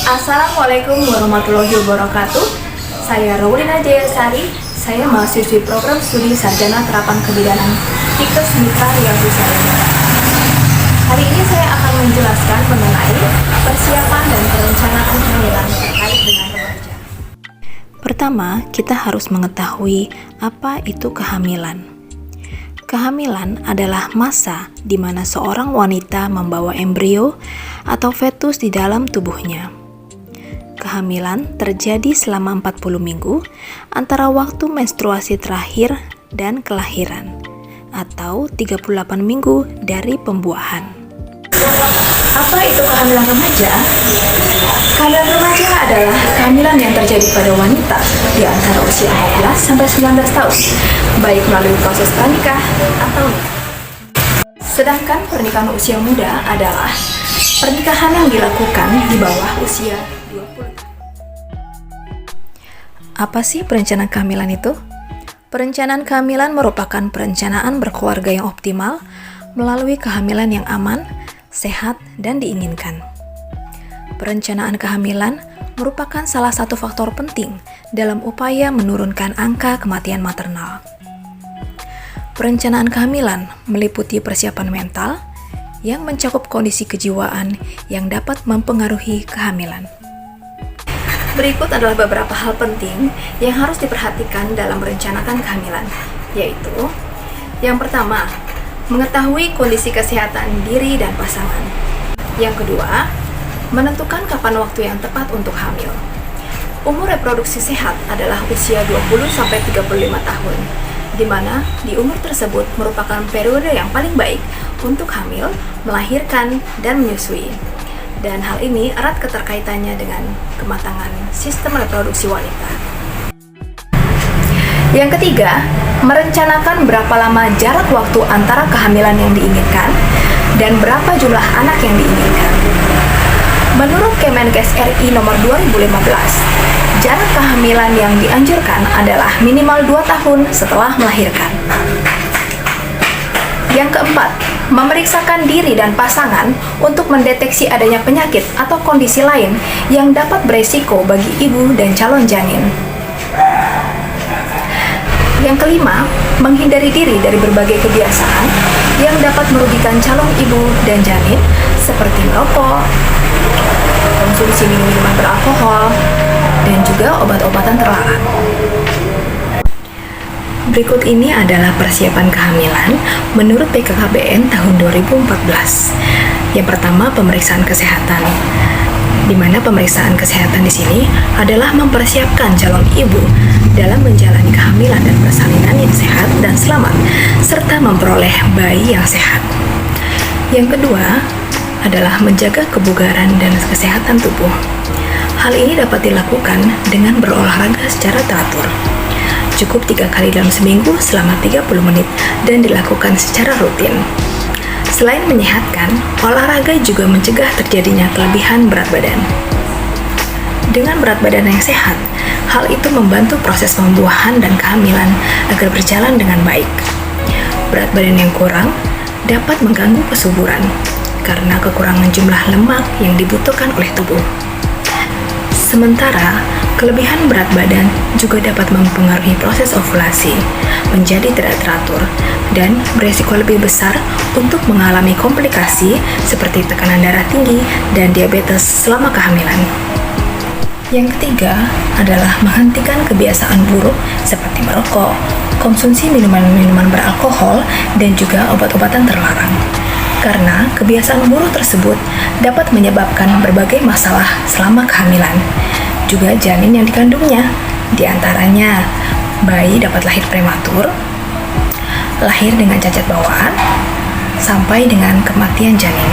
Assalamualaikum warahmatullahi wabarakatuh. Saya Raulina Jayasari. Saya mahasiswi program studi Sarjana Terapan Kebidanan Tikes Mitra Riau Nusantara. Hari ini saya akan menjelaskan mengenai persiapan dan perencanaan kehamilan terkait dengan remaja. Pertama, kita harus mengetahui apa itu kehamilan. Kehamilan adalah masa di mana seorang wanita membawa embrio atau fetus di dalam tubuhnya. Kehamilan terjadi selama 40 minggu antara waktu menstruasi terakhir dan kelahiran, atau 38 minggu dari pembuahan. Apa itu kehamilan remaja? Kehamilan remaja adalah kehamilan yang terjadi pada wanita di antara usia 14 sampai 19 tahun, baik melalui proses pranikah atau nikah. Sedangkan pernikahan usia muda adalah pernikahan yang dilakukan di bawah usia 20 tahun. Apa sih perencanaan kehamilan itu? Perencanaan kehamilan merupakan perencanaan berkeluarga yang optimal melalui kehamilan yang aman, sehat, dan diinginkan. Perencanaan kehamilan merupakan salah satu faktor penting dalam upaya menurunkan angka kematian maternal. Perencanaan kehamilan meliputi persiapan mental yang mencakup kondisi kejiwaan yang dapat mempengaruhi kehamilan. Berikut adalah beberapa hal penting yang harus diperhatikan dalam merencanakan kehamilan, yaitu yang pertama, mengetahui kondisi kesehatan diri dan pasangan. Yang kedua, menentukan kapan waktu yang tepat untuk hamil. Umur reproduksi sehat adalah usia 20-35 tahun, di mana di umur tersebut merupakan periode yang paling baik untuk hamil, melahirkan, dan menyusui. Dan hal ini erat keterkaitannya dengan kematangan sistem reproduksi wanita. Yang ketiga, merencanakan berapa lama jarak waktu antara kehamilan yang diinginkan dan berapa jumlah anak yang diinginkan. Menurut Kemenkes RI nomor 2015, jarak kehamilan yang dianjurkan adalah minimal 2 tahun setelah melahirkan. Yang keempat, memeriksakan diri dan pasangan untuk mendeteksi adanya penyakit atau kondisi lain yang dapat beresiko bagi ibu dan calon janin. Yang kelima, menghindari diri dari berbagai kebiasaan yang dapat merugikan calon ibu dan janin seperti merokok, konsumsi minuman beralkohol, dan juga obat-obatan terlarang. Berikut ini adalah persiapan kehamilan menurut BKKBN tahun 2014. Yang pertama, pemeriksaan kesehatan, di mana pemeriksaan kesehatan di sini adalah mempersiapkan calon ibu dalam menjalani kehamilan dan persalinan yang sehat dan selamat, serta memperoleh bayi yang sehat. Yang kedua adalah menjaga kebugaran dan kesehatan tubuh. Hal ini dapat dilakukan dengan berolahraga secara teratur. Cukup 3 kali dalam seminggu selama 30 menit dan dilakukan secara rutin. Selain menyehatkan, olahraga juga mencegah terjadinya kelebihan berat badan. Dengan berat badan yang sehat, hal itu membantu proses pembuahan dan kehamilan agar berjalan dengan baik. Berat badan yang kurang dapat mengganggu kesuburan karena kekurangan jumlah lemak yang dibutuhkan oleh tubuh. Sementara, kelebihan berat badan juga dapat mempengaruhi proses ovulasi, menjadi tidak teratur, dan beresiko lebih besar untuk mengalami komplikasi seperti tekanan darah tinggi dan diabetes selama kehamilan. Yang ketiga adalah menghentikan kebiasaan buruk seperti merokok, konsumsi minuman-minuman beralkohol, dan juga obat-obatan terlarang. Karena kebiasaan buruk tersebut dapat menyebabkan berbagai masalah selama kehamilan. Juga janin yang dikandungnya, diantaranya bayi dapat lahir prematur, lahir dengan cacat bawaan, sampai dengan kematian janin.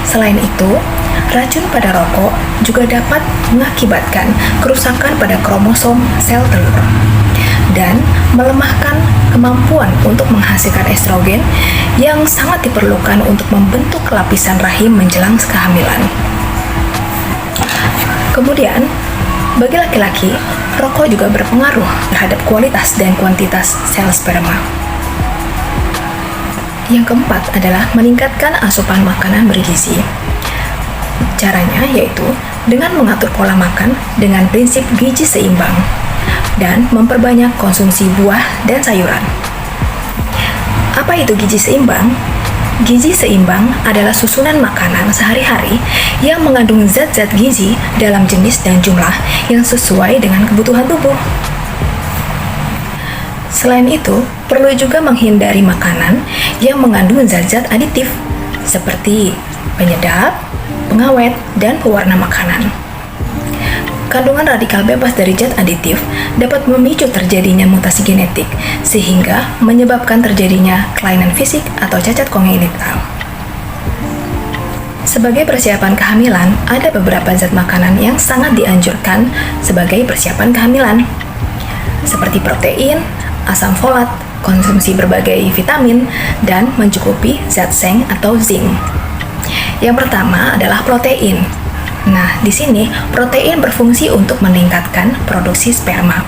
Selain itu, racun pada rokok juga dapat mengakibatkan kerusakan pada kromosom sel telur dan melemahkan kemampuan untuk menghasilkan estrogen yang sangat diperlukan untuk membentuk lapisan rahim menjelang kehamilan. Kemudian, bagi laki-laki, rokok juga berpengaruh terhadap kualitas dan kuantitas sel sperma. Yang keempat adalah meningkatkan asupan makanan bergizi. Caranya yaitu dengan mengatur pola makan dengan prinsip gizi seimbang dan memperbanyak konsumsi buah dan sayuran. Apa itu gizi seimbang? Gizi seimbang adalah susunan makanan sehari-hari yang mengandung zat-zat gizi dalam jenis dan jumlah yang sesuai dengan kebutuhan tubuh. Selain itu, perlu juga menghindari makanan yang mengandung zat-zat aditif seperti penyedap, pengawet, dan pewarna makanan. Kandungan radikal bebas dari zat aditif dapat memicu terjadinya mutasi genetik, sehingga menyebabkan terjadinya kelainan fisik atau cacat kongenital. Sebagai persiapan kehamilan, ada beberapa zat makanan yang sangat dianjurkan sebagai persiapan kehamilan, seperti protein, asam folat, konsumsi berbagai vitamin, dan mencukupi zat seng atau zinc. Yang pertama adalah protein. Nah, di sini protein berfungsi untuk meningkatkan produksi sperma.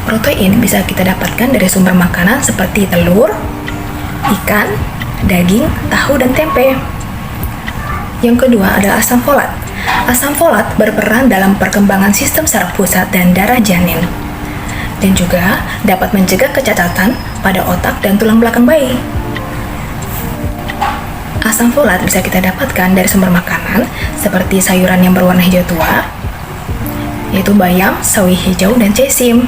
Protein bisa kita dapatkan dari sumber makanan seperti telur, ikan, daging, tahu, dan tempe. Yang kedua adalah asam folat. Asam folat berperan dalam perkembangan sistem saraf pusat dan darah janin, dan juga dapat mencegah kecacatan pada otak dan tulang belakang bayi. Asam folat bisa kita dapatkan dari sumber makanan seperti sayuran yang berwarna hijau tua, yaitu bayam, sawi hijau, dan sesim.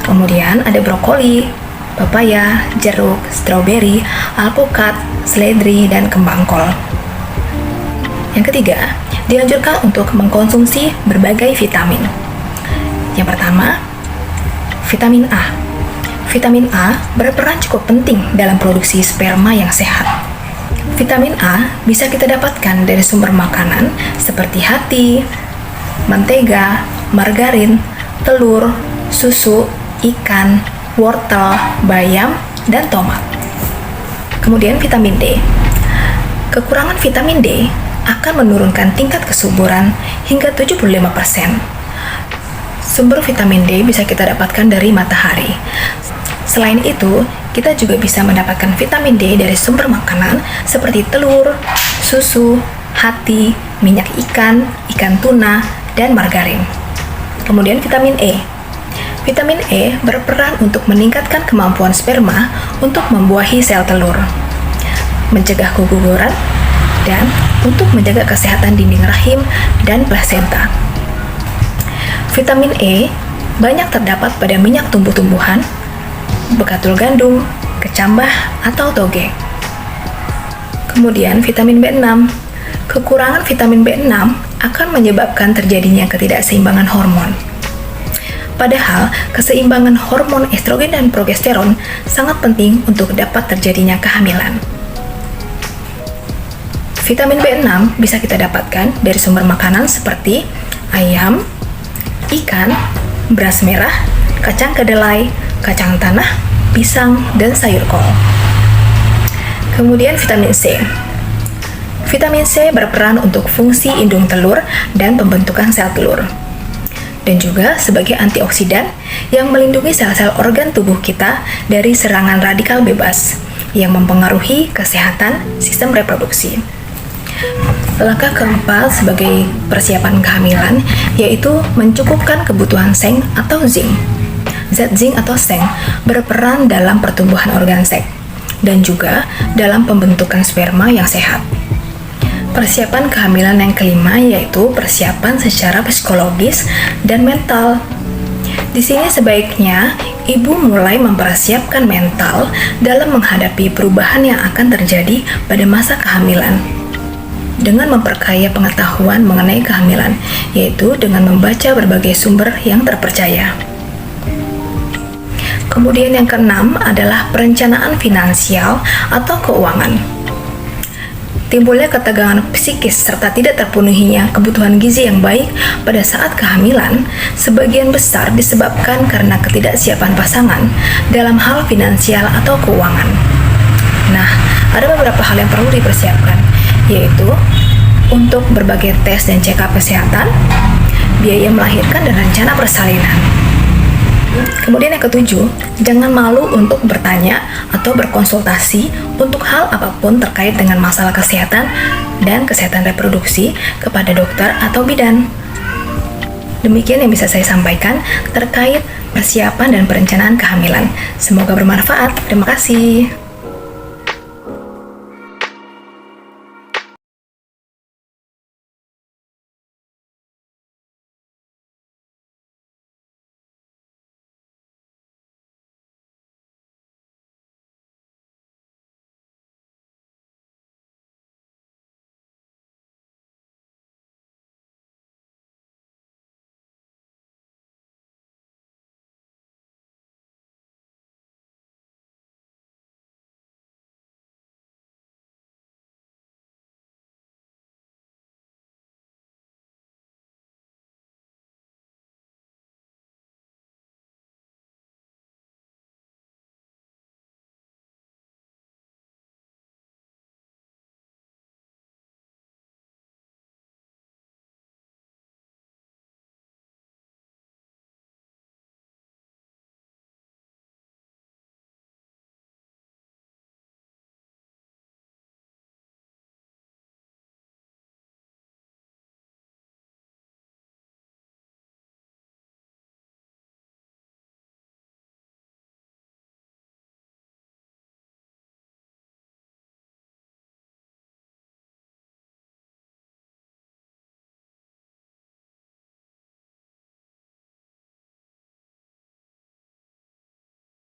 Kemudian ada brokoli, pepaya, jeruk, stroberi, alpukat, seledri, dan kembang kol. Yang ketiga, dianjurkan untuk mengkonsumsi berbagai vitamin. Yang pertama, vitamin A. Vitamin A berperan cukup penting dalam produksi sperma yang sehat. Vitamin A bisa kita dapatkan dari sumber makanan seperti hati, mentega, margarin, telur, susu, ikan, wortel, bayam, dan tomat. Kemudian vitamin D. Kekurangan vitamin D akan menurunkan tingkat kesuburan hingga 75%. Sumber vitamin D bisa kita dapatkan dari matahari. Selain itu, kita juga bisa mendapatkan vitamin D dari sumber makanan seperti telur, susu, hati, minyak ikan, ikan tuna, dan margarin. Kemudian vitamin E. Vitamin E berperan untuk meningkatkan kemampuan sperma untuk membuahi sel telur, mencegah keguguran, dan untuk menjaga kesehatan dinding rahim dan plasenta. Vitamin E banyak terdapat pada minyak tumbuh-tumbuhan, bekatul gandum, kecambah, atau toge. Kemudian vitamin B6. Kekurangan vitamin B6 akan menyebabkan terjadinya ketidakseimbangan hormon. Padahal, keseimbangan hormon estrogen dan progesteron sangat penting untuk dapat terjadinya kehamilan. Vitamin B6 bisa kita dapatkan dari sumber makanan seperti ayam, ikan, beras merah, kacang kedelai, kacang tanah, pisang, dan sayur kol. Kemudian vitamin C. Vitamin C berperan untuk fungsi indung telur dan pembentukan sel telur, dan juga sebagai antioksidan yang melindungi sel-sel organ tubuh kita dari serangan radikal bebas yang mempengaruhi kesehatan sistem reproduksi. Langkah keempat sebagai persiapan kehamilan yaitu mencukupkan kebutuhan seng atau zinc. Zat zinc atau seng berperan dalam pertumbuhan organ seks dan juga dalam pembentukan sperma yang sehat. Persiapan kehamilan yang kelima yaitu persiapan secara psikologis dan mental. Di sini sebaiknya ibu mulai mempersiapkan mental dalam menghadapi perubahan yang akan terjadi pada masa kehamilan, dengan memperkaya pengetahuan mengenai kehamilan, yaitu dengan membaca berbagai sumber yang terpercaya. Kemudian yang keenam adalah perencanaan finansial atau keuangan. Timbulnya ketegangan psikis serta tidak terpenuhinya kebutuhan gizi yang baik pada saat kehamilan sebagian besar disebabkan karena ketidaksiapan pasangan dalam hal finansial atau keuangan. Nah, ada beberapa hal yang perlu dipersiapkan, yaitu untuk berbagai tes dan check-up kesehatan, biaya melahirkan, dan rencana persalinan. Kemudian yang ketujuh, jangan malu untuk bertanya atau berkonsultasi untuk hal apapun terkait dengan masalah kesehatan dan kesehatan reproduksi kepada dokter atau bidan. Demikian yang bisa saya sampaikan terkait persiapan dan perencanaan kehamilan. Semoga bermanfaat. Terima kasih.